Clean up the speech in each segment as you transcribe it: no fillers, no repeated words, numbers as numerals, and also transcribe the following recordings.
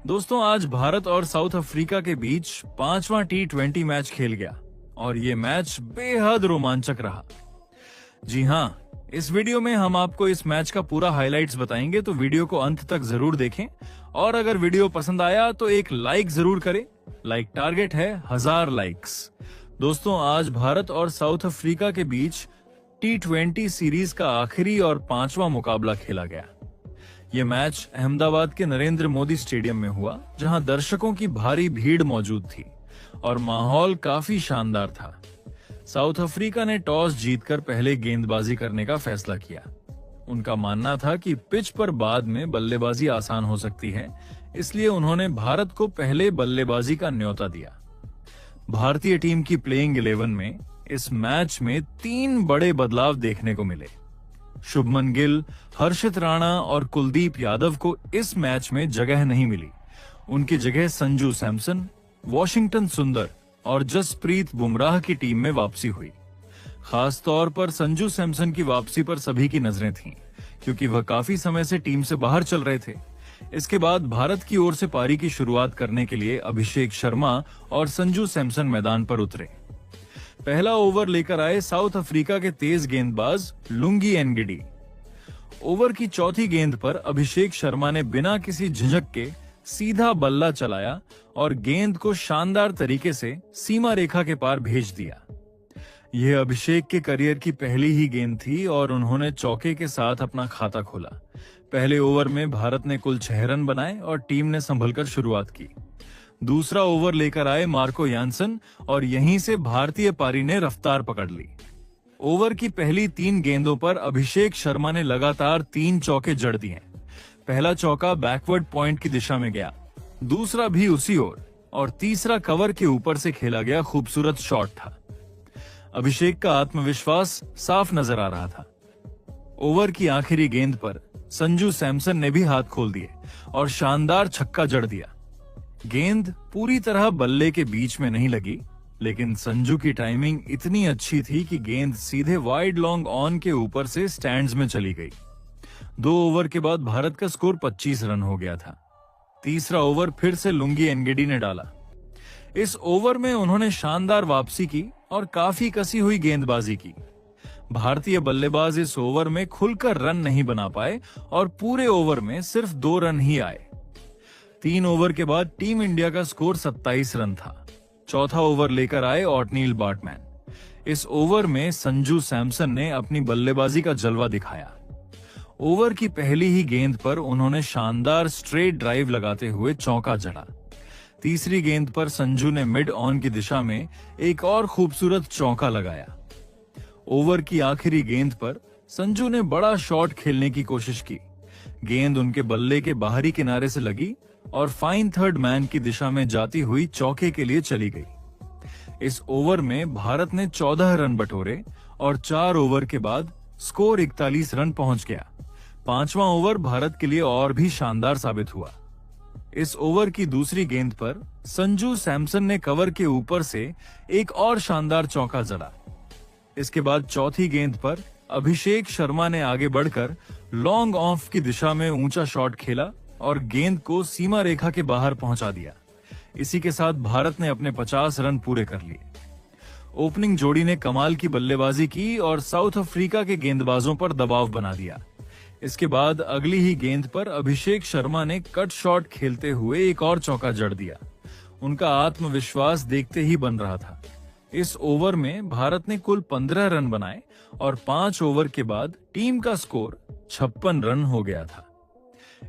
दोस्तों, आज भारत और साउथ अफ्रीका के बीच 5वां T20 मैच खेल गया और ये मैच बेहद रोमांचक रहा। जी हाँ, इस वीडियो में हम आपको इस मैच का पूरा हाइलाइट्स बताएंगे, तो वीडियो को अंत तक जरूर देखें और अगर वीडियो पसंद आया तो एक लाइक जरूर करें। लाइक टारगेट है 1000 लाइक्स। दोस्तों, आज भारत और साउथ अफ्रीका के बीच T20 सीरीज का आखिरी और 5वां मुकाबला खेला गया। ये मैच अहमदाबाद के नरेंद्र मोदी स्टेडियम में हुआ, जहां दर्शकों की भारी भीड़ मौजूद थी और माहौल काफी शानदार था। साउथ अफ्रीका ने टॉस जीतकर पहले गेंदबाजी करने का फैसला किया। उनका मानना था कि पिच पर बाद में बल्लेबाजी आसान हो सकती है, इसलिए उन्होंने भारत को पहले बल्लेबाजी का न्योता दिया। भारतीय टीम की प्लेइंग 11 में इस मैच में 3 बड़े बदलाव देखने को मिले। शुभमन गिल, हर्षित राणा और कुलदीप यादव को इस मैच में जगह नहीं मिली। उनकी जगह संजू सैमसन, वॉशिंगटन सुंदर और जसप्रीत बुमराह की टीम में वापसी हुई। खास तौर पर संजू सैमसन की वापसी पर सभी की नजरें थीं, क्योंकि वह काफी समय से टीम से बाहर चल रहे थे। इसके बाद भारत की ओर से पारी की शुरुआत करने के लिए अभिषेक शर्मा और संजू सैमसन मैदान पर उतरे। पहला ओवर लेकर आए साउथ अफ्रीका के तेज गेंदबाज लुंगी एनगिडी। ओवर की चौथी गेंद पर अभिषेक शर्मा ने बिना किसी झिझक के सीधा बल्ला चलाया और गेंद को शानदार तरीके से सीमा रेखा के पार भेज दिया। यह अभिषेक के करियर की पहली ही गेंद थी और उन्होंने चौके के साथ अपना खाता खोला। पहले ओवर में भारत ने कुल 6 रन बनाए और टीम ने संभलकर शुरुआत की। दूसरा ओवर लेकर आए मार्को यानसन और यहीं से भारतीय पारी ने रफ्तार पकड़ ली। ओवर की पहली 3 गेंदों पर अभिषेक शर्मा ने लगातार 3 चौके जड़ दिए। पहला चौका बैकवर्ड पॉइंट की दिशा में गया, दूसरा भी उसी ओर और तीसरा कवर के ऊपर से खेला गया खूबसूरत शॉट था। अभिषेक का आत्मविश्वास साफ नजर आ रहा था। ओवर की आखिरी गेंद पर संजू सैमसन ने भी हाथ खोल दिए और शानदार छक्का जड़ दिया। गेंद पूरी तरह बल्ले के बीच में नहीं लगी, लेकिन संजू की टाइमिंग इतनी अच्छी थी कि गेंद सीधे वाइड लॉन्ग ऑन के ऊपर से स्टैंड्स में चली गई। 2 ओवर के बाद भारत का स्कोर 25 रन हो गया था। तीसरा ओवर फिर से लुंगी एनगिडी ने डाला। इस ओवर में उन्होंने शानदार वापसी की और काफी कसी हुई गेंदबाजी की। भारतीय बल्लेबाज इस ओवर में खुलकर रन नहीं बना पाए और पूरे ओवर में सिर्फ 2 रन ही आए। 3 ओवर के बाद टीम इंडिया का स्कोर 27 रन था। चौथा ओवर लेकर आए ऑटनील बाटमैन। इस ओवर में संजू सैमसन ने अपनी बल्लेबाजी का जलवा दिखाया। ओवर की पहली ही गेंद पर उन्होंने शानदार स्ट्रेट ड्राइव लगाते हुए चौका जड़ा। तीसरी गेंद पर संजू ने मिड ऑन की दिशा में एक और खूबसूरत चौका लगाया। ओवर की आखिरी गेंद पर संजू ने बड़ा शॉट खेलने की कोशिश की। गेंद उनके बल्ले के बाहरी किनारे से लगी और फाइन थर्ड मैन की दिशा में जाती हुई चौके के लिए चली गई। इस ओवर में भारत ने 14 रन बटोरे और 4 ओवर के बाद स्कोर 41 रन पहुंच गया। 5वां ओवर भारत के लिए और भी शानदार साबित हुआ। इस ओवर की दूसरी गेंद पर संजू सैमसन ने कवर के ऊपर से एक और शानदार चौका जड़ा। इसके बाद चौथी गेंद पर अभिषेक शर्मा ने आगे बढ़कर लॉन्ग ऑफ की दिशा में ऊंचा शॉट खेला और गेंद को सीमा रेखा के बाहर पहुंचा दिया। इसी के साथ भारत ने अपने 50 रन पूरे कर लिए। ओपनिंग जोड़ी ने कमाल की बल्लेबाजी की और साउथ अफ्रीका के गेंदबाजों पर दबाव बना दिया। इसके बाद अगली ही गेंद पर अभिषेक शर्मा ने कट शॉट खेलते हुए एक और चौका जड़ दिया। उनका आत्मविश्वास देखते ही बन रहा था। इस ओवर में भारत ने कुल 15 रन बनाए और 5 ओवर के बाद टीम का स्कोर 56 रन हो गया था।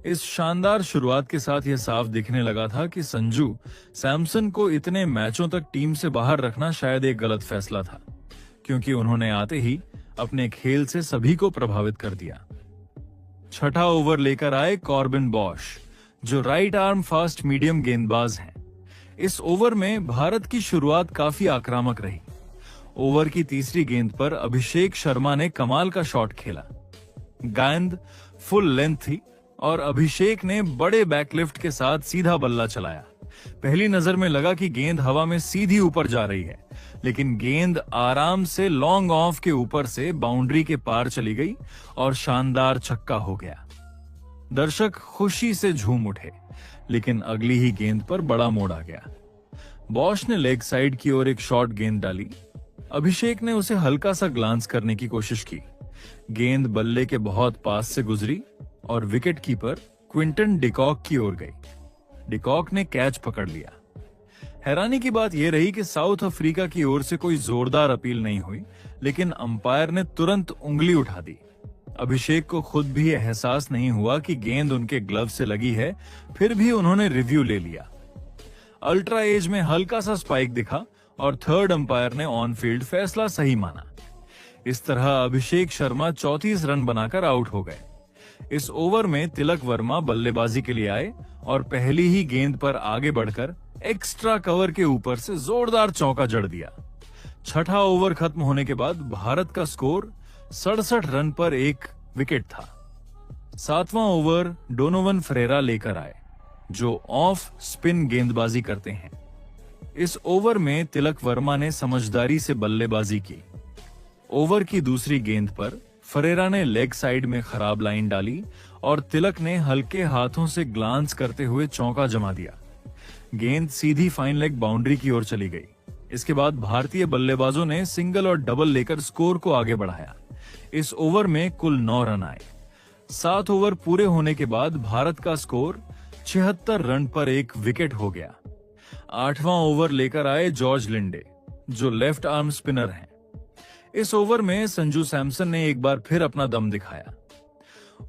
इस शानदार शुरुआत के साथ यह साफ दिखने लगा था कि संजू सैमसन को इतने मैचों तक टीम से बाहर रखना शायद एक गलत फैसला था, क्योंकि उन्होंने आते ही अपने खेल से सभी को प्रभावित कर दिया। छठा ओवर लेकर आए कॉर्बिन बॉश, जो राइट आर्म फास्ट मीडियम गेंदबाज हैं। इस ओवर में भारत की शुरुआत काफी आक्रामक रही। ओवर की तीसरी गेंद पर अभिषेक शर्मा ने कमाल का शॉट खेला। गेंद फुल लेंथ थी और अभिषेक ने बड़े बैकलिफ्ट के साथ सीधा बल्ला चलाया। पहली नजर में लगा कि गेंद हवा में सीधी ऊपर जा रही है, लेकिन गेंद आराम से लॉन्ग ऑफ के ऊपर से बाउंड्री के पार चली गई और शानदार छक्का हो गया। दर्शक खुशी से झूम उठे, लेकिन अगली ही गेंद पर बड़ा मोड़ आ गया। बॉश ने लेग साइड की ओर एक शॉर्ट गेंद डाली। अभिषेक ने उसे हल्का सा ग्लांस करने की कोशिश की। गेंद बल्ले के बहुत पास से गुजरी और विकेट कीपर क्विंटन डिकॉक की ओर गई। डिकॉक ने कैच पकड़ लिया। हैरानी की बात यह रही कि साउथ अफ्रीका की ओर से कोई जोरदार अपील नहीं हुई, लेकिन अंपायर ने तुरंत उंगली उठा दी। अभिषेक को खुद भी एहसास नहीं हुआ कि गेंद उनके ग्लव से लगी है, फिर भी उन्होंने रिव्यू ले लिया। अल्ट्रा एज में हल्का सा स्पाइक दिखा और थर्ड अंपायर ने ऑन फील्ड फैसला सही माना। इस तरह अभिषेक शर्मा 34 रन बनाकर आउट हो गए। इस ओवर में तिलक वर्मा बल्लेबाजी के लिए आए और पहली ही गेंद पर आगे बढ़कर एक्स्ट्रा कवर के ऊपर से जोरदार चौका जड़ दिया। छठा ओवर खत्म होने के बाद भारत का स्कोर 67 रन पर 1 विकेट था। सातवां ओवर डोनोवन फरेरा लेकर आए, जो ऑफ स्पिन गेंदबाजी करते हैं। इस ओवर में तिलक वर्मा ने समझदारी से बल्लेबाजी की। ओवर की दूसरी गेंद पर फरेरा ने लेग साइड में खराब लाइन डाली और तिलक ने हल्के हाथों से ग्लांस करते हुए चौका जमा दिया। गेंद सीधी फाइन लेग बाउंड्री की ओर चली गई। इसके बाद भारतीय बल्लेबाजों ने सिंगल और डबल लेकर स्कोर को आगे बढ़ाया। इस ओवर में कुल 9 रन आए। 7 ओवर पूरे होने के बाद भारत का स्कोर 76 रन पर 1 विकेट हो गया। 8वां ओवर लेकर आए जॉर्ज लिंडे, जो लेफ्ट आर्म स्पिनर हैं। इस ओवर में संजू सैमसन ने एक बार फिर अपना दम दिखाया।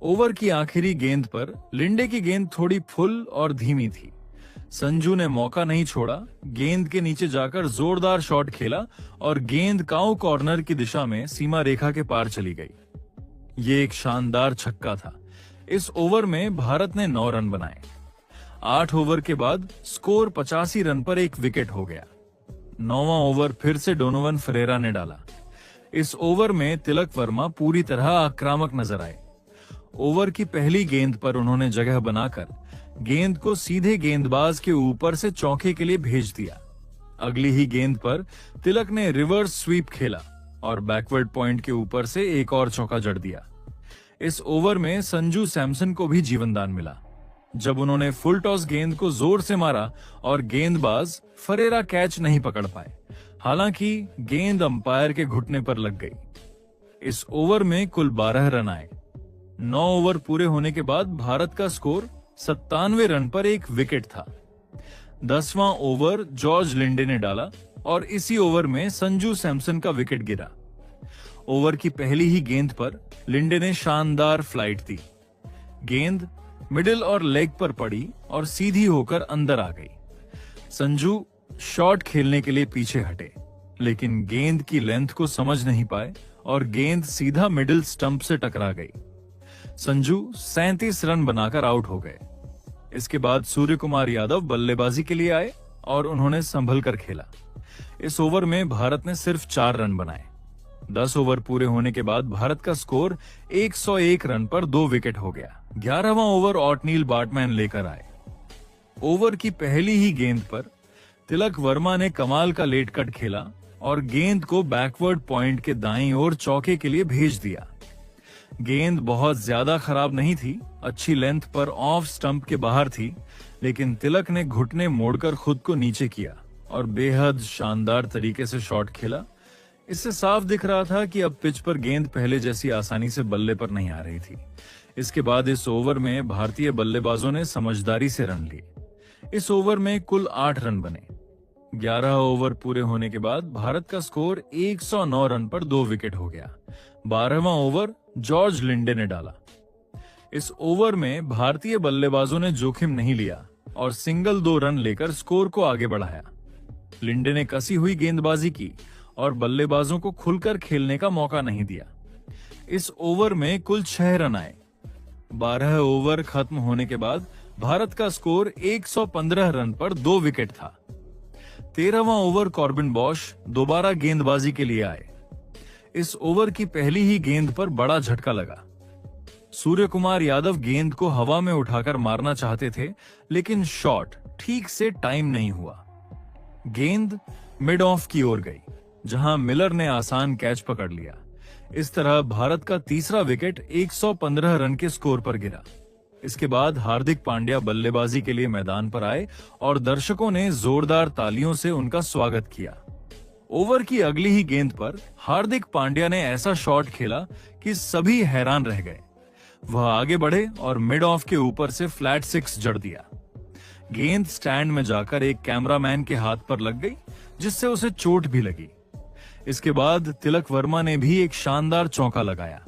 ओवर की आखिरी गेंद पर लिंडे की गेंद थोड़ी फुल और धीमी थी। संजू ने मौका नहीं छोड़ा, गेंद के नीचे जाकर जोरदार शॉट खेला और गेंद काउ कॉर्नर की दिशा में सीमा रेखा के पार चली गई। ये एक शानदार छक्का था। इस ओवर में भारत ने 9 रन बनाए। 8 ओवर के बाद स्कोर 85 रन पर 1 विकेट हो गया। 9वां ओवर फिर से डोनोवन फरेरा ने डाला। इस ओवर में तिलक वर्मा पूरी तरह आक्रामक नजर आए। ओवर की पहली गेंद पर उन्होंने जगह बनाकर गेंद को सीधे गेंदबाज के ऊपर से चौके के लिए भेज दिया। अगली ही गेंद पर तिलक ने रिवर्स स्वीप खेला और बैकवर्ड पॉइंट के ऊपर से एक और चौका जड़ दिया। इस ओवर में संजू सैमसन को भी जीवनदान मिला, जब उन्होंने फुल टॉस गेंद को जोर से मारा और गेंदबाज फरेरा कैच नहीं पकड़ पाए। हालांकि गेंद अंपायर के घुटने पर लग गई। इस ओवर में कुल 12 रन आए। 9 ओवर पूरे होने के बाद भारत का स्कोर 97 रन पर 1 विकेट था। 10वां ओवर जॉर्ज लिंडे ने डाला और इसी ओवर में संजू सैमसन का विकेट गिरा। ओवर की पहली ही गेंद पर लिंडे ने शानदार फ्लाइट दी। गेंद मिडिल और लेग पर पड़ी और सीधी होकर अंदर आ गई। संजू शॉट खेलने के लिए पीछे हटे, लेकिन गेंद की लेंथ को समझ नहीं पाए और गेंद सीधा मिडिल स्टंप से टकरा गई। संजू 37 रन बनाकर आउट हो गए। इसके बाद सूर्य कुमार यादव बल्लेबाजी के लिए आए और उन्होंने संभल कर खेला। इस ओवर में भारत ने सिर्फ 4 रन बनाए। 10 ओवर पूरे होने के बाद भारत का स्कोर 101 रन पर 2 विकेट हो गया। 11वां ओवर ऑटनील बार्टमैन लेकर आए। ओवर की पहली ही गेंद पर तिलक वर्मा ने कमाल का लेट कट खेला और गेंद को बैकवर्ड पॉइंट के दाईं ओर चौके के लिए भेज दिया। गेंद बहुत ज्यादा खराब नहीं थी, अच्छी लेंथ पर ऑफ स्टंप के बाहर थी, लेकिन तिलक ने घुटने मोड़कर खुद को नीचे किया और बेहद शानदार तरीके से शॉट खेला। इससे साफ दिख रहा था कि अब पिच पर गेंद पहले जैसी आसानी से बल्ले पर नहीं आ रही थी। इसके बाद इस ओवर में भारतीय बल्लेबाजों ने समझदारी से रन लिए। इस ओवर में कुल 8 रन बने। 11 ओवर पूरे होने के बाद भारत का स्कोर 109 रन पर 2 विकेट हो गया। 12वां ओवर जॉर्ज लिंडे ने डाला। इस ओवर में भारतीय बल्लेबाजों ने जोखिम नहीं लिया और सिंगल 2 रन लेकर स्कोर को आगे बढ़ाया। लिंडे ने कसी हुई गेंदबाजी की और बल्लेबाजों को खुलकर खेलने का मौका नहीं दिया। इस ओवर में कुल 6 रन आए। 12 ओवर खत्म होने के बाद भारत का स्कोर 115 रन पर 2 विकेट था। 13वां ओवर कॉर्बिन बॉश दोबारा गेंदबाजी के लिए आए। इस ओवर की पहली ही गेंद पर बड़ा झटका लगा। सूर्य कुमार यादव गेंद को हवा में उठाकर मारना चाहते थे, लेकिन शॉट ठीक से टाइम नहीं हुआ। गेंद मिड ऑफ की ओर गई, जहां मिलर ने आसान कैच पकड़ लिया। इस तरह भारत का तीसरा विकेट 115 रन के स्कोर पर गिरा। इसके बाद हार्दिक पांड्या बल्लेबाजी के लिए मैदान पर आए और दर्शकों ने जोरदार तालियों से उनका स्वागत किया। ओवर की अगली ही गेंद पर हार्दिक पांड्या ने ऐसा शॉट खेला कि सभी हैरान रह गए। वह आगे बढ़े और मिड ऑफ के ऊपर से फ्लैट सिक्स जड़ दिया। गेंद स्टैंड में जाकर एक कैमरामैन के हाथ पर लग गई, जिससे उसे चोट भी लगी। इसके बाद तिलक वर्मा ने भी एक शानदार चौका लगाया।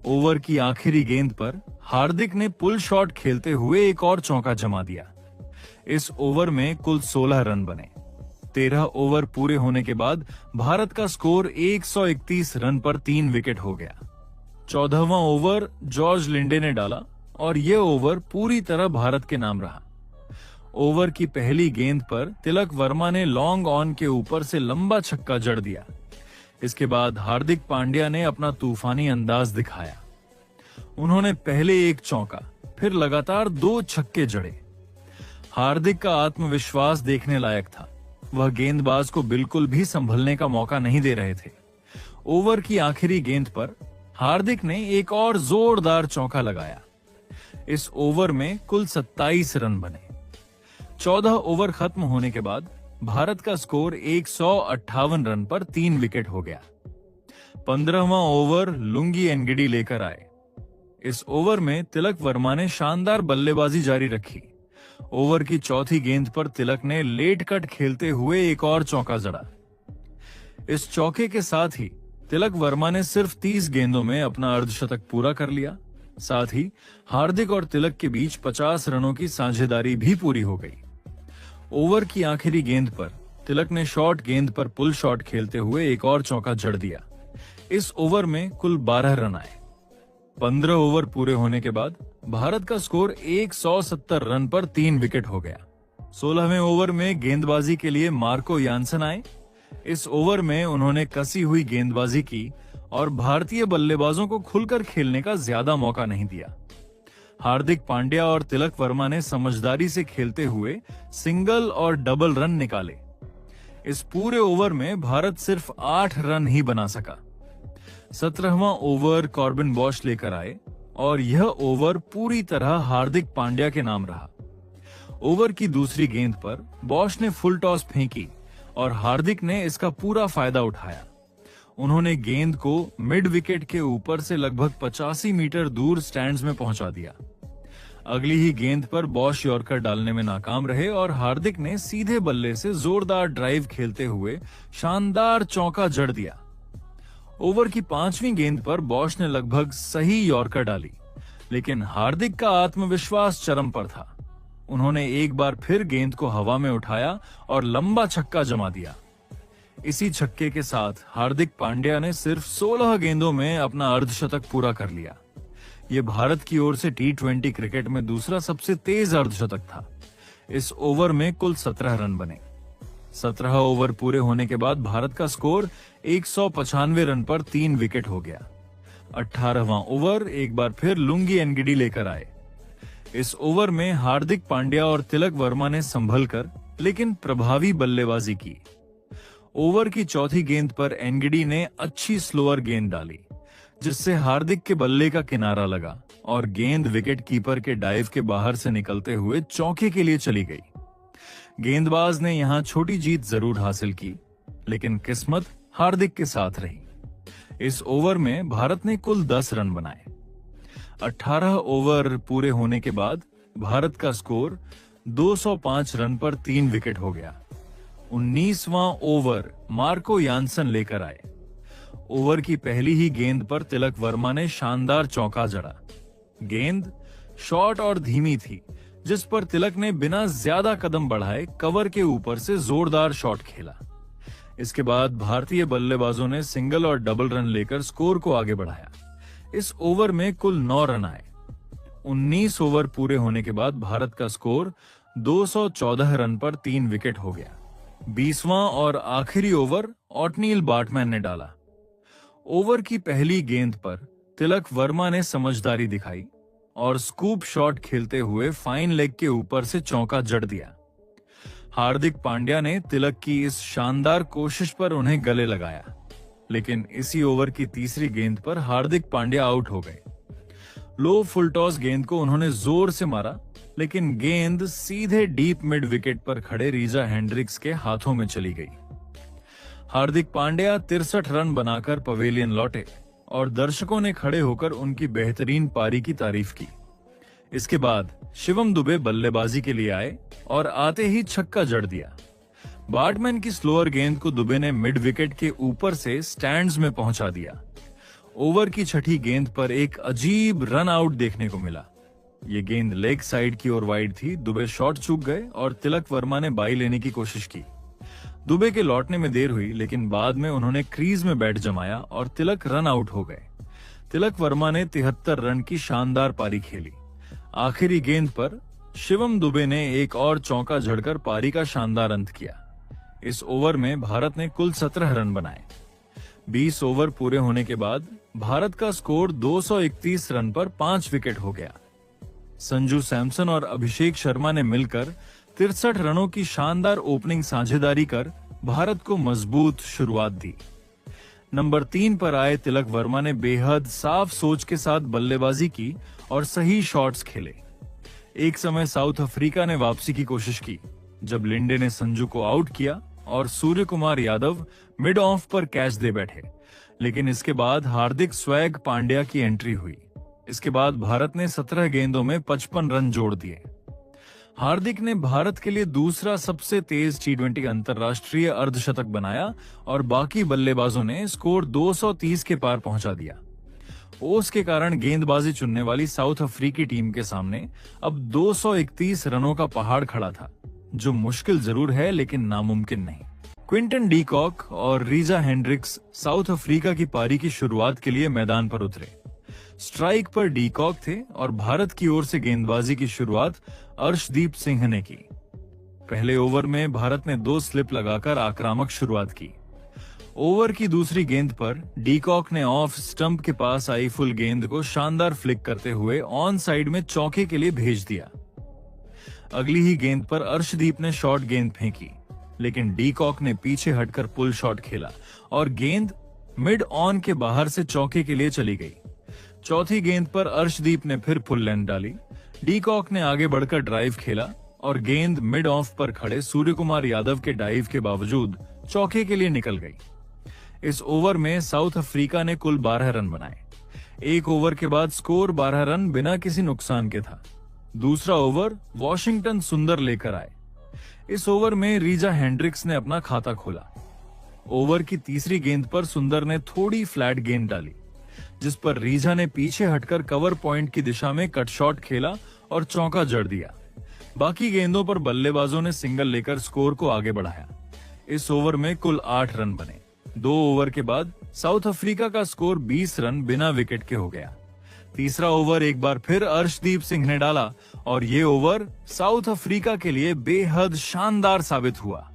ओवर की आखिरी गेंद पर हार्दिक ने पुल शॉट खेलते हुए एक और चौका जमा दिया। इस ओवर में कुल 16 रन बने। 13 ओवर पूरे होने के बाद भारत का स्कोर 131 रन पर 3 विकेट हो गया। 14वां ओवर जॉर्ज लिंडे ने डाला और यह ओवर पूरी तरह भारत के नाम रहा। ओवर की पहली गेंद पर तिलक वर्मा ने लॉन्ग ऑन के ऊपर से लंबा छक्का जड़ दिया। इसके बाद हार्दिक पांड्या ने अपना तूफानी अंदाज दिखाया। उन्होंने पहले एक चौका, फिर लगातार 2 छक्के जड़े। हार्दिक का आत्मविश्वास देखने लायक था। वह गेंदबाज को बिल्कुल भी संभलने का मौका नहीं दे रहे थे। ओवर की आखिरी गेंद पर हार्दिक ने एक और जोरदार चौका लगाया। इस ओवर में कुल 27 रन बने। 14 ओवर खत्म होने के बाद भारत का स्कोर 158 रन पर 3 विकेट हो गया। 15वां ओवर लुंगी एनगिडी लेकर आए। इस ओवर में तिलक वर्मा ने शानदार बल्लेबाजी जारी रखी। ओवर की चौथी गेंद पर तिलक ने लेट कट खेलते हुए एक और चौका जड़ा। इस चौके के साथ ही तिलक वर्मा ने सिर्फ 30 गेंदों में अपना अर्धशतक पूरा कर लिया। साथ ही हार्दिक और तिलक के बीच 50 रनों की साझेदारी भी पूरी हो गई। ओवर की आखिरी गेंद पर तिलक ने शॉर्ट गेंद पर पुल शॉट खेलते हुए एक और चौका जड़ दिया। इस ओवर में कुल 12 रन आए। 15 ओवर पूरे होने के बाद भारत का स्कोर 170 रन पर 3 विकेट हो गया। 16वें ओवर में गेंदबाजी के लिए मार्को यानसन आए। इस ओवर में उन्होंने कसी हुई गेंदबाजी की और भारतीय बल्लेबाजों को खुलकर खेलने का ज्यादा मौका नहीं दिया। हार्दिक पांड्या और तिलक वर्मा ने समझदारी से खेलते हुए सिंगल और डबल रन निकाले। इस पूरे ओवर में भारत सिर्फ 8 रन ही बना सका। 17वां ओवर कॉर्बिन बॉश लेकर आए और यह ओवर पूरी तरह हार्दिक पांड्या के नाम रहा। ओवर की दूसरी गेंद पर बॉश ने फुल टॉस फेंकी और हार्दिक ने इसका पूरा फायदा उठाया। उन्होंने गेंद को मिड विकेट के ऊपर से लगभग 85 मीटर दूर स्टैंड्स में पहुंचा दिया। अगली ही गेंद पर बॉश यॉर्कर डालने में नाकाम रहे और हार्दिक ने सीधे बल्ले से जोरदार ड्राइव खेलते हुए शानदार चौका जड़ दिया। ओवर की 5वीं गेंद पर बॉश ने लगभग सही यॉर्कर डाली, लेकिन हार्दिक का आत्मविश्वास चरम पर था। उन्होंने एक बार फिर गेंद को हवा में उठाया और लंबा छक्का जमा दिया। इसी छक्के के साथ हार्दिक पांड्या ने सिर्फ 16 गेंदों में अपना अर्धशतक पूरा कर लिया। यह भारत की ओर से T20 क्रिकेट में दूसरा सबसे तेज अर्धशतक था। इस ओवर में कुल 17 रन बने। 17 ओवर पूरे होने के बाद भारत का स्कोर 195 रन पर 3 विकेट हो गया। 18वां ओवर एक बार फिर लुंगी एनगिडी लेकर आए। इस ओवर में हार्दिक पांड्या और तिलक वर्मा ने संभल कर लेकिन प्रभावी बल्लेबाजी की। ओवर की चौथी गेंद पर एनगिडी ने अच्छी स्लोअर गेंद डाली, जिससे हार्दिक के बल्ले का किनारा लगा और गेंद विकेट कीपर के डाइव के बाहर से निकलते हुए चौके के लिए चली गई। गेंदबाज ने यहां छोटी जीत जरूर हासिल की, लेकिन किस्मत हार्दिक के साथ रही। इस ओवर में भारत ने कुल 10 रन बनाए। 18 ओवर पूरे होने के बाद भारत का स्कोर 205 रन पर 3 विकेट हो गया। 19वां ओवर मार्को यानसन लेकर आए। ओवर की पहली ही गेंद पर तिलक वर्मा ने शानदार चौका जड़ा। गेंद शॉर्ट और धीमी थी, जिस पर तिलक ने बिना ज्यादा कदम बढ़ाए कवर के ऊपर से जोरदार शॉट खेला। इसके बाद भारतीय बल्लेबाजों ने सिंगल और डबल रन लेकर स्कोर को आगे बढ़ाया। इस ओवर में कुल 9 रन आए। 19 ओवर पूरे होने के बाद भारत का स्कोर 214 रन पर 3 विकेट हो गया। 20वां और आखिरी ओवर ऑटनील बाटमैन ने डाला। ओवर की पहली गेंद पर तिलक वर्मा ने समझदारी दिखाई और स्कूप शॉट खेलते हुए फाइन लेग के ऊपर से चौका जड़ दिया। हार्दिक पांड्या ने तिलक की इस शानदार कोशिश पर उन्हें गले लगाया, लेकिन इसी ओवर की तीसरी गेंद पर हार्दिक पांड्या आउट हो गए। लो फुल टॉस गेंद को उन्होंने जोर से मारा, लेकिन गेंद सीधे डीप मिड विकेट पर खड़े रीजा हेंड्रिक्स के हाथों में चली गई। हार्दिक पांड्या 63 रन बनाकर पवेलियन लौटे और दर्शकों ने खड़े होकर उनकी बेहतरीन पारी की तारीफ की। इसके बाद शिवम दुबे बल्लेबाजी के लिए आए और आते ही छक्का जड़ दिया। बार्टमैन की स्लोअर गेंद को दुबे ने मिड विकेट के ऊपर से स्टैंड्स में पहुंचा दिया। ओवर की छठी गेंद पर एक अजीब रन आउट देखने को मिला। ये गेंद लेग साइड की ओर वाइड थी। दुबे शॉट चूक गए और तिलक वर्मा ने बाई लेने की कोशिश की। दुबे के लौटने में देर हुई, लेकिन बाद में उन्होंने क्रीज में बैट जमाया और तिलक रन आउट हो गए। तिलक वर्मा ने 73 रन की शानदार पारी खेली। आखिरी गेंद पर शिवम दुबे ने एक और चौका जड़कर पारी का शानदार अंत किया। इस ओवर में भारत ने कुल 17 रन बनाए। 20 ओवर पूरे होने के बाद भारत का स्कोर 231 रन पर 5 विकेट हो गया। संजू सैमसन और अभिषेक शर्मा ने मिलकर 63 रनों की शानदार ओपनिंग साझेदारी कर भारत को मजबूत शुरुआत दी। नंबर 3 पर आए तिलक वर्मा ने बेहद साफ सोच के साथ बल्लेबाजी की और सही शॉट्स खेले। एक समय साउथ अफ्रीका ने वापसी की कोशिश की, जब लिंडे ने संजू को आउट किया और सूर्य कुमार यादव मिड ऑफ पर कैच दे बैठे, लेकिन इसके बाद हार्दिक स्वैग पांड्या की एंट्री हुई। इसके बाद भारत ने 17 गेंदों में 55 रन जोड़ दिए। हार्दिक ने भारत के लिए दूसरा सबसे तेज T20 अंतरराष्ट्रीय अर्धशतक बनाया और बाकी बल्लेबाजों ने स्कोर 230 के पार पहुंचा दिया। ओस के कारण गेंदबाजी चुनने वाली साउथ अफ्रीकी टीम के सामने अब 231 रनों का पहाड़ खड़ा था, जो मुश्किल जरूर है लेकिन नामुमकिन नहीं। क्विंटन डी कॉक और रीजा हेंड्रिक्स साउथ अफ्रीका की पारी की शुरुआत के लिए मैदान पर उतरे। स्ट्राइक पर डी कॉक थे और भारत की ओर से गेंदबाजी की शुरुआत अर्शदीप सिंह ने की। पहले ओवर में भारत ने 2 स्लिप लगाकर आक्रामक शुरुआत की। ओवर की दूसरी गेंद पर डी कॉक ने ऑफ स्टंप के पास आई फुल गेंद को शानदार फ्लिक करते हुए ऑन साइड में चौके के लिए भेज दिया। अगली ही गेंद पर अर्शदीप ने शॉर्ट गेंद फेंकी, लेकिन डी कॉक ने पीछे हटकर पुल शॉट खेला और गेंद मिड ऑन के बाहर से चौके के लिए चली गई। चौथी गेंद पर अर्शदीप ने फिर फुल लेंथ डाली। डी कॉक ने आगे बढ़कर ड्राइव खेला और गेंद मिड ऑफ पर खड़े सूर्य कुमार यादव के डाइव के बावजूद चौके के लिए निकल गई। इस ओवर में साउथ अफ्रीका ने कुल 12 रन बनाए। एक ओवर के बाद स्कोर 12 रन बिना किसी नुकसान के था। दूसरा ओवर वॉशिंगटन सुंदर लेकर आए। इस ओवर में रीजा हेंड्रिक्स ने अपना खाता खोला। ओवर की तीसरी गेंद पर सुंदर ने थोड़ी फ्लैट गेंद डाली, जिस पर रीजा ने पीछे हटकर कवर पॉइंट की दिशा में कट शॉट खेला और चौका जड़ दिया। बाकी गेंदों पर बल्लेबाजों ने सिंगल लेकर स्कोर को आगे बढ़ाया। इस ओवर में कुल 8 रन बने। 2 ओवर के बाद साउथ अफ्रीका का स्कोर 20 रन बिना विकेट के हो गया। तीसरा ओवर एक बार फिर अर्शदीप सिंह ने डाला और ये ओवर साउथ अफ्रीका के लिए बेहद शानदार साबित हुआ।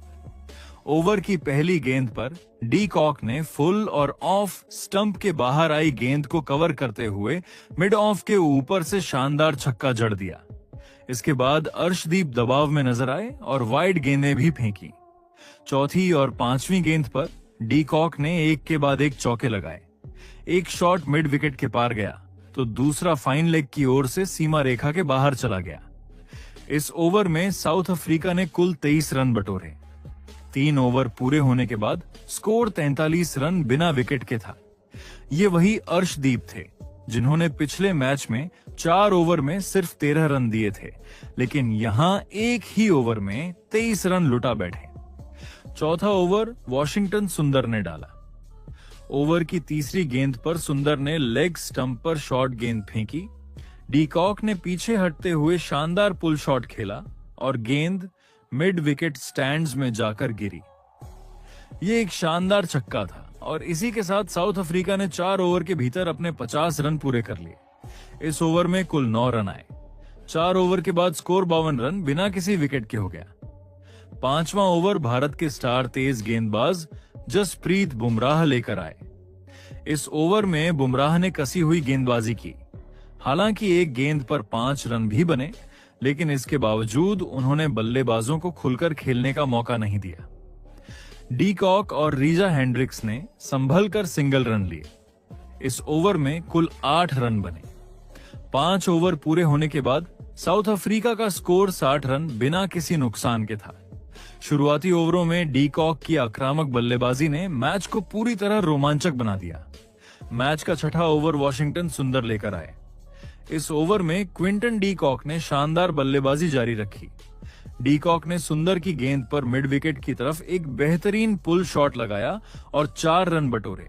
ओवर की पहली गेंद पर डी कॉक ने फुल और ऑफ स्टंप के बाहर आई गेंद को कवर करते हुए मिड ऑफ के ऊपर से शानदार छक्का जड़ दिया। इसके बाद अर्शदीप दबाव में नजर आए और वाइड गेंदें भी फेंकी। चौथी और पांचवी गेंद पर डी कॉक ने एक के बाद एक चौके लगाए। एक शॉट मिड विकेट के पार गया तो दूसरा फाइन लेग की ओर से सीमा रेखा के बाहर चला गया। इस ओवर में साउथ अफ्रीका ने कुल 23 रन बटोरे। 3 ओवर पूरे होने के बाद स्कोर 43 रन बिना विकेट के था। ये वही अर्शदीप थे जिन्होंने पिछले मैच में 4 ओवर में सिर्फ 13 रन दिए थे, लेकिन यहां एक ही ओवर में 23 रन लुटा बैठे। चौथा ओवर वॉशिंगटन सुंदर ने डाला। ओवर की तीसरी गेंद पर सुंदर ने लेग स्टंप पर शॉर्ट गेंद फेंकी। डी कॉक ने पीछे हटते हुए शानदार पुल शॉट खेला और गेंद मिड विकेट स्टैंड्स में जाकर गिरी। ये एक शानदार छक्का था और इसी के साथ साउथ अफ्रीका ने 4 ओवर के भीतर अपने 50 रन पूरे कर लिए। इस ओवर में कुल 9 रन आए। 4 ओवर के बाद स्कोर 52 रन बिना किसी विकेट के हो गया। 5वां ओवर भारत के स्टार तेज गेंदबाज जसप्रीत बुमराह लेकर आए। इस ओवर में बुमराह ने कसी हुई गेंदबाजी की। हालांकि एक गेंद पर 5 रन भी बने, लेकिन इसके बावजूद उन्होंने बल्लेबाजों को खुलकर खेलने का मौका नहीं दिया। डी कॉक और रीजा हेंड्रिक्स ने संभल कर सिंगल रन लिए। इस ओवर में कुल 8 रन बने। 5 ओवर पूरे होने के बाद साउथ अफ्रीका का स्कोर 60 रन बिना किसी नुकसान के था। शुरुआती ओवरों में डी कॉक की आक्रामक बल्लेबाजी ने मैच को पूरी तरह रोमांचक बना दिया। मैच का छठा ओवर वॉशिंगटन सुंदर लेकर आए। इस ओवर में क्विंटन डी कॉक ने शानदार बल्लेबाजी जारी रखी। डी कॉक ने सुंदर की गेंद पर मिड विकेट की तरफ एक बेहतरीन पुल शॉट लगाया और 4 रन बटोरे।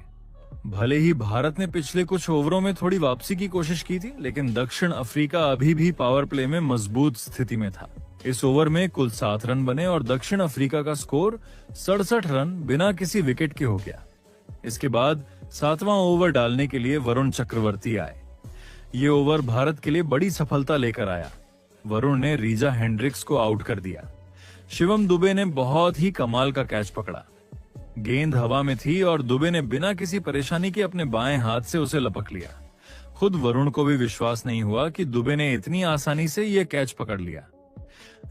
भले ही भारत ने पिछले कुछ ओवरों में थोड़ी वापसी की कोशिश की थी, लेकिन दक्षिण अफ्रीका अभी भी पावर प्ले में मजबूत स्थिति में था। इस ओवर में कुल 7 रन बने और दक्षिण अफ्रीका का स्कोर 67 रन बिना किसी विकेट के हो गया। इसके बाद 7वां ओवर डालने के लिए वरुण चक्रवर्ती आए। ये ओवर भारत के लिए बड़ी सफलता लेकर आया। वरुण ने रीजा हेंड्रिक्स को आउट कर दिया। शिवम दुबे ने बहुत ही कमाल का कैच पकड़ा। गेंद हवा में थी और दुबे ने बिना किसी परेशानी के अपने बाएं हाथ से उसे लपक लिया। खुद वरुण को भी विश्वास नहीं हुआ कि दुबे ने इतनी आसानी से यह कैच पकड़ लिया।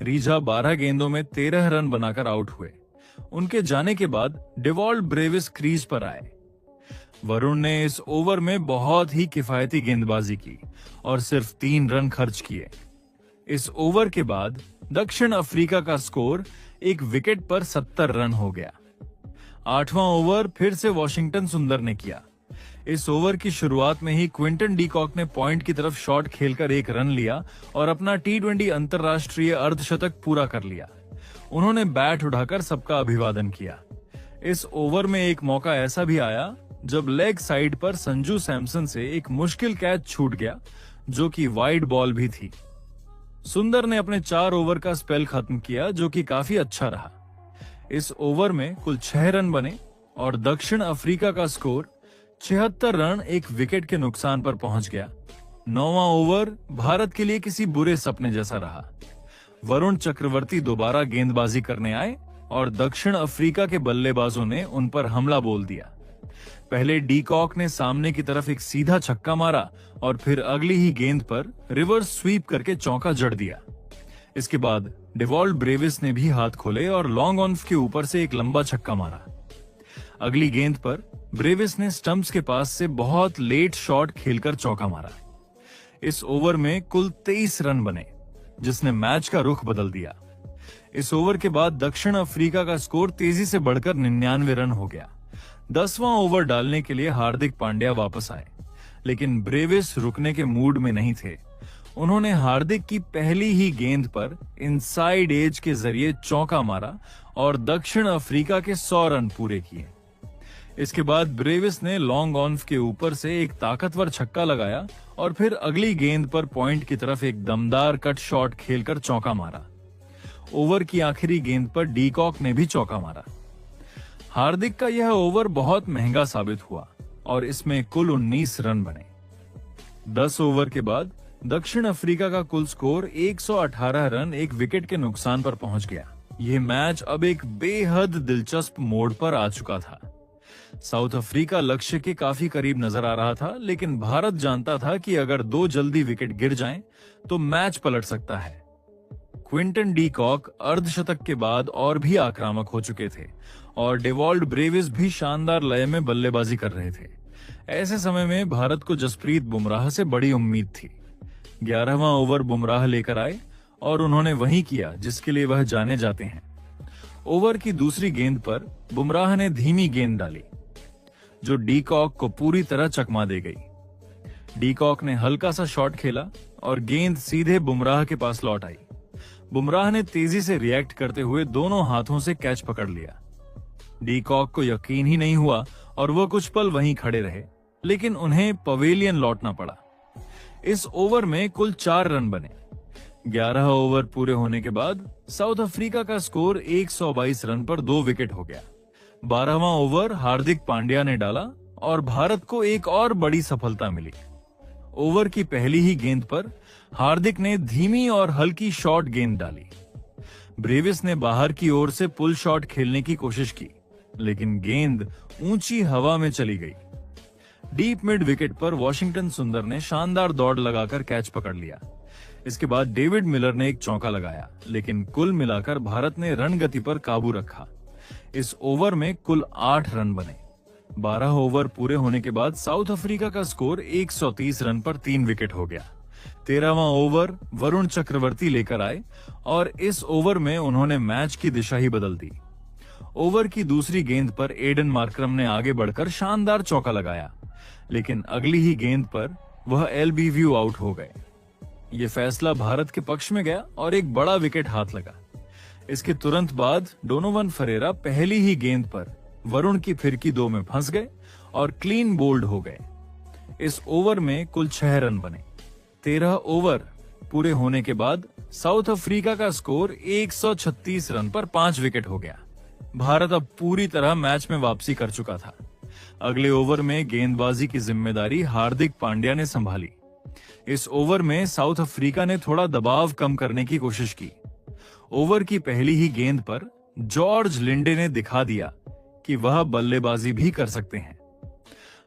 रीजा 12 गेंदों में 13 रन बनाकर आउट हुए। उनके जाने के बाद डेवॉल्ट ब्रेविस क्रीज पर आए। वरुण ने इस ओवर में बहुत ही किफायती गेंदबाजी की और सिर्फ 3 रन खर्च किए। इस ओवर के बाद दक्षिण अफ्रीका का स्कोर एक विकेट पर 70 रन हो गया। 8वां ओवर फिर से वॉशिंगटन सुंदर ने किया। इस ओवर की शुरुआत में ही क्विंटन डी कॉक ने पॉइंट की तरफ शॉट खेलकर 1 रन लिया और अपना T20 अंतरराष्ट्रीय अर्धशतक पूरा कर लिया। उन्होंने बैट उठाकर सबका अभिवादन किया। इस ओवर में एक मौका ऐसा भी आया जब लेग साइड पर संजू सैमसन से एक मुश्किल कैच छूट गया, जो कि वाइड बॉल भी थी। सुंदर ने अपने 4 ओवर का स्पेल खत्म किया, जो कि काफी अच्छा रहा। इस ओवर में कुल 6 रन बने और दक्षिण अफ्रीका का स्कोर 76 रन एक विकेट के नुकसान पर पहुंच गया। 9वां ओवर भारत के लिए किसी बुरे सपने जैसा रहा। वरुण चक्रवर्ती दोबारा गेंदबाजी करने आए और दक्षिण अफ्रीका के बल्लेबाजों ने उन पर हमला बोल दिया। पहले डी कॉक ने सामने की तरफ एक सीधा छक्का मारा और फिर अगली ही गेंद पर रिवर्स स्वीप करके चौका जड़ दिया। इसके बाद डेवॉल्ट ब्रेविस ने भी हाथ खोले और लॉन्ग ऑन के ऊपर से एक लंबा छक्का मारा। अगली गेंद पर ब्रेविस ने स्टंप्स के पास से बहुत लेट शॉट खेलकर चौका मारा। इस ओवर में कुल 23 रन बने, जिसने मैच का रुख बदल दिया। इस ओवर के बाद दक्षिण अफ्रीका का स्कोर तेजी से बढ़कर 99 रन हो गया। 10वां ओवर डालने के लिए हार्दिक पांड्या वापस आए, लेकिन ब्रेविस रुकने के मूड में नहीं थे। उन्होंने हार्दिक की पहली ही गेंद पर इनसाइड एज के जरिए चौका मारा और दक्षिण अफ्रीका के 100 रन पूरे किए। इसके बाद ब्रेविस ने लॉन्ग ऑन के ऊपर से एक ताकतवर छक्का लगाया और फिर अगली गेंद पर पॉइंट की तरफ एक दमदार कट शॉट खेलकर चौका मारा। ओवर की आखिरी गेंद पर डी कॉक ने भी चौका मारा। हार्दिक का यह ओवर बहुत महंगा साबित हुआ और इसमें कुल 19 रन बने। 10 ओवर के बाद दक्षिण अफ्रीका का कुल स्कोर 118 रन एक विकेट के नुकसान पर पहुंच गया। यह मैच अब एक बेहद दिलचस्प मोड़ पर आ चुका था। साउथ अफ्रीका लक्ष्य के काफी करीब नजर आ रहा था, लेकिन भारत जानता था कि अगर 2 जल्दी विकेट गिर जाएं, तो मैच पलट सकता है। क्विंटन डी कॉक अर्धशतक के बाद और भी आक्रामक हो चुके थे और डेवॉल्ट ब्रेविस भी शानदार लय में बल्लेबाजी कर रहे थे। ऐसे समय में भारत को जसप्रीत बुमराह से बड़ी उम्मीद थी। 11वां ओवर बुमराह लेकर आए और उन्होंने वही किया जिसके लिए वह जाने जाते हैं। ओवर की दूसरी गेंद पर बुमराह ने धीमी गेंद डाली, जो डी कॉक को पूरी तरह चकमा दे गई। डी कॉक ने हल्का सा शॉट खेला और गेंद सीधे बुमराह के पास लौट आई। बुमराह ने तेजी से रिएक्ट करते हुए दोनों हाथों से कैच पकड़ लिया। डी कॉक को यकीन ही नहीं हुआ और वो कुछ पल वहीं खड़े रहे, लेकिन उन्हें पवेलियन लौटना पड़ा। इस ओवर में कुल 4 रन बने। 11 ओवर पूरे होने के बाद साउथ अफ्रीका का स्कोर 122 रन पर 2 विकेट हो गया। 12वां ओवर हार्दिक पांड्या ने डाला और भारत को एक और बड़ी सफलता मिली। ओवर की पहली ही गेंद पर हार्दिक ने धीमी और हल्की शॉर्ट गेंद डाली। ब्रेविस ने बाहर की ओर से पुल शॉट खेलने की कोशिश की, लेकिन गेंद ऊंची हवा में चली गई। डीप मिड विकेट पर वॉशिंगटन सुंदर ने शानदार दौड़ लगाकर कैच पकड़ लिया। इसके बाद डेविड मिलर ने एक चौका लगाया, लेकिन कुल मिलाकर भारत ने रन गति पर काबू रखा। इस ओवर में कुल 8 रन बने। 12 ओवर पूरे होने के बाद साउथ अफ्रीका का स्कोर 130 रन पर 3 विकेट हो गया। 13वां ओवर वरुण चक्रवर्ती लेकर आए और इस ओवर में उन्होंने मैच की दिशा ही बदल दी। ओवर की दूसरी गेंद पर एडन मार्करम ने आगे बढ़कर शानदार चौका लगाया, लेकिन अगली ही गेंद पर वह एलबीव्यू आउट हो गए। ये फैसला भारत के पक्ष में गया और एक बड़ा विकेट हाथ लगा। इसके तुरंत बाद डोनोवन फरेरा पहली ही गेंद पर वरुण की फिरकी 2 में फंस गए और क्लीन बोल्ड हो गए। इस ओवर में कुल 6 रन बने। 13 ओवर पूरे होने के बाद साउथ अफ्रीका का स्कोर 136 रन पर 5 विकेट हो गया। भारत अब पूरी तरह मैच में वापसी कर चुका था। अगले ओवर में गेंदबाजी की जिम्मेदारी हार्दिक पांड्या ने संभाली। इस ओवर में साउथ अफ्रीका ने थोड़ा दबाव कम करने की कोशिश की। ओवर की पहली ही गेंद पर जॉर्ज लिंडे ने दिखा दिया कि वह बल्लेबाजी भी कर सकते हैं।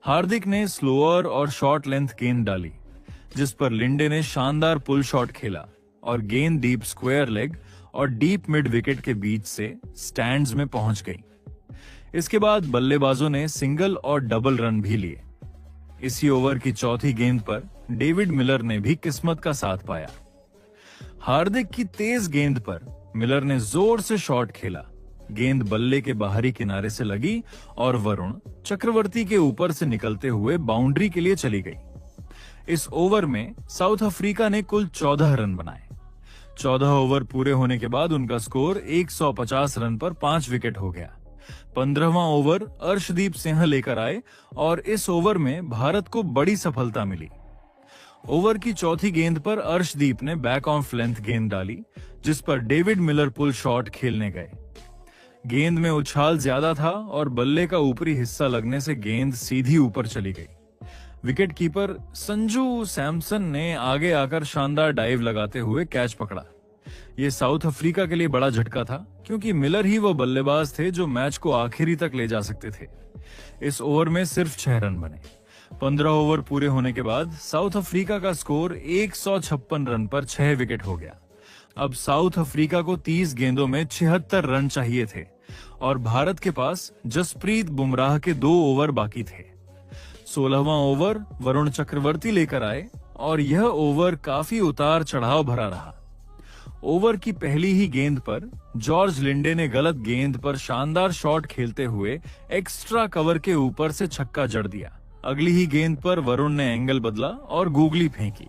हार्दिक ने स्लोअर और शॉर्ट लेंथ गेंद डाली, जिस पर लिंडे ने शानदार पुल शॉट खेला और गेंद डीप स्क्वायर लेग और डीप मिड विकेट के बीच से स्टैंड्स में पहुंच गई। इसके बाद बल्लेबाजों ने सिंगल और डबल रन भी लिए। इसी ओवर की चौथी गेंद पर डेविड मिलर ने भी किस्मत का साथ पाया। हार्दिक की तेज गेंद पर मिलर ने जोर से शॉट खेला। गेंद बल्ले के बाहरी किनारे से लगी और वरुण चक्रवर्ती के ऊपर से निकलते हुए बाउंड्री के लिए चली गई। इस ओवर में साउथ अफ्रीका ने कुल 14 रन बनाए। 14 ओवर पूरे होने के बाद उनका स्कोर 150 रन पर 5 विकेट हो गया। 15वां ओवर अर्शदीप सिंह लेकर आए और इस ओवर में भारत को बड़ी सफलता मिली। ओवर की चौथी गेंद पर अर्शदीप ने बैक ऑफ लेंथ गेंद डाली, जिस पर डेविड मिलर पुल शॉट खेलने गए। गेंद में उछाल ज्यादा था और बल्ले का ऊपरी हिस्सा लगने से गेंद सीधी ऊपर चली गई। विकेट कीपर संजू सैमसन ने आगे आकर शानदार डाइव लगाते हुए कैच पकड़ा। ये साउथ अफ्रीका के लिए बड़ा झटका था, क्योंकि मिलर ही वो बल्लेबाज थे जो मैच को आखिरी तक ले जा सकते थे। इस ओवर में सिर्फ 6 रन बने। 15 ओवर पूरे होने के बाद साउथ अफ्रीका का स्कोर 156 रन पर 6 विकेट हो गया। अब साउथ अफ्रीका को 30 गेंदों में 76 रन चाहिए थे और भारत के पास जसप्रीत बुमराह के 2 ओवर बाकी थे। 16वां ओवर वरुण चक्रवर्ती लेकर आए और यह ओवर काफी उतार चढ़ाव भरा रहा। ओवर की पहली ही गेंद पर जॉर्ज लिंडे ने गलत गेंद पर शानदार शॉट खेलते हुए एक्स्ट्रा कवर के ऊपर से छक्का जड़ दिया। अगली ही गेंद पर वरुण ने एंगल बदला और गूगली फेंकी,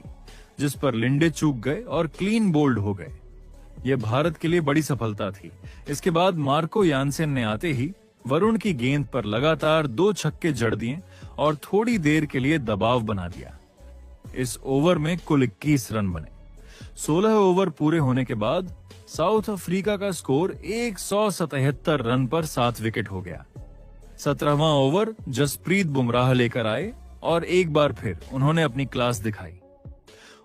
जिस पर लिंडे चूक गए और क्लीन बोल्ड हो गए। यह भारत के लिए बड़ी सफलता थी। इसके बाद मार्को यानसेन ने आते ही वरुण की गेंद पर लगातार 2 छक्के जड़ दिए और थोड़ी देर के लिए दबाव बना दिया। इस ओवर में कुल 21 रन बने। 16 ओवर पूरे होने के बाद साउथ अफ्रीका का स्कोर 177 रन पर 7 विकेट हो गया। 17वां ओवर जसप्रीत बुमराह लेकर आए और एक बार फिर उन्होंने अपनी क्लास दिखाई।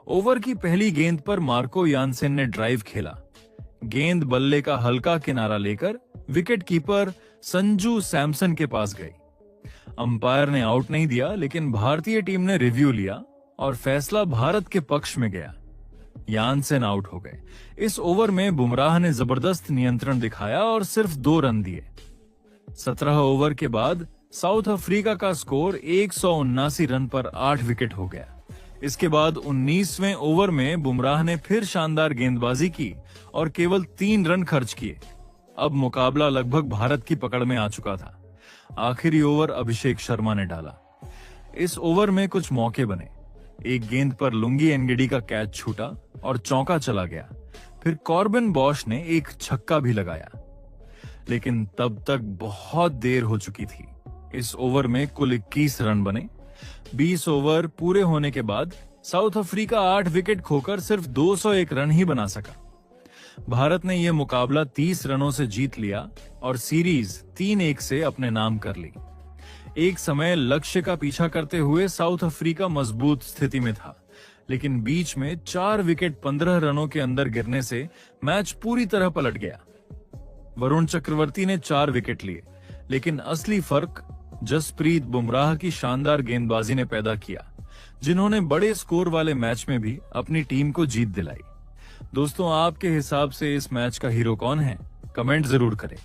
ओवर की पहली गेंद पर मार्को यानसेन ने ड्राइव खेला। गेंद बल्ले का हल्का किनारा लेकर विकेट कीपर संजू सैमसन के पास गई। अंपायर ने आउट नहीं दिया, लेकिन भारतीय टीम ने रिव्यू लिया और फैसला भारत के पक्ष में गया। यानसेन आउट हो गए। इस ओवर में बुमराह ने जबरदस्त नियंत्रण दिखाया और सिर्फ 2 रन दिए। 17 ओवर के बाद साउथ अफ्रीका का स्कोर 179 रन पर 8 विकेट हो गया। इसके बाद 19वें ओवर में बुमराह ने फिर शानदार गेंदबाजी की और केवल 3 रन खर्च किए। अब मुकाबला लगभग भारत की पकड़ में आ चुका था। आखिरी ओवर अभिषेक शर्मा ने डाला। इस ओवर में कुछ मौके बने। एक गेंद पर लुंगी एनगिडी का कैच छूटा और चौका चला गया। फिर कॉर्बिन बॉश ने एक छक्का भी लगाया, लेकिन तब तक बहुत देर हो चुकी थी। इस ओवर में कुल 21 रन बने। 20 ओवर पूरे होने के बाद साउथ अफ्रीका 8 विकेट खोकर सिर्फ 201 रन ही बना सका। भारत ने यह मुकाबला 30 रनों से जीत लिया और सीरीज 3-1 से अपने नाम कर ली। एक समय लक्ष्य का पीछा करते हुए साउथ अफ्रीका मजबूत स्थिति में था, लेकिन बीच में 4 विकेट 15 रनों के अंदर गिरने से मैच पूरी तरह पलट गया। वरुण चक्रवर्ती ने 4 विकेट लिए, लेकिन असली फर्क जसप्रीत बुमराह की शानदार गेंदबाजी ने पैदा किया, जिन्होंने बड़े स्कोर वाले मैच में भी अपनी टीम को जीत दिलाई। दोस्तों, आपके हिसाब से इस मैच का हीरो कौन है? कमेंट जरूर करें।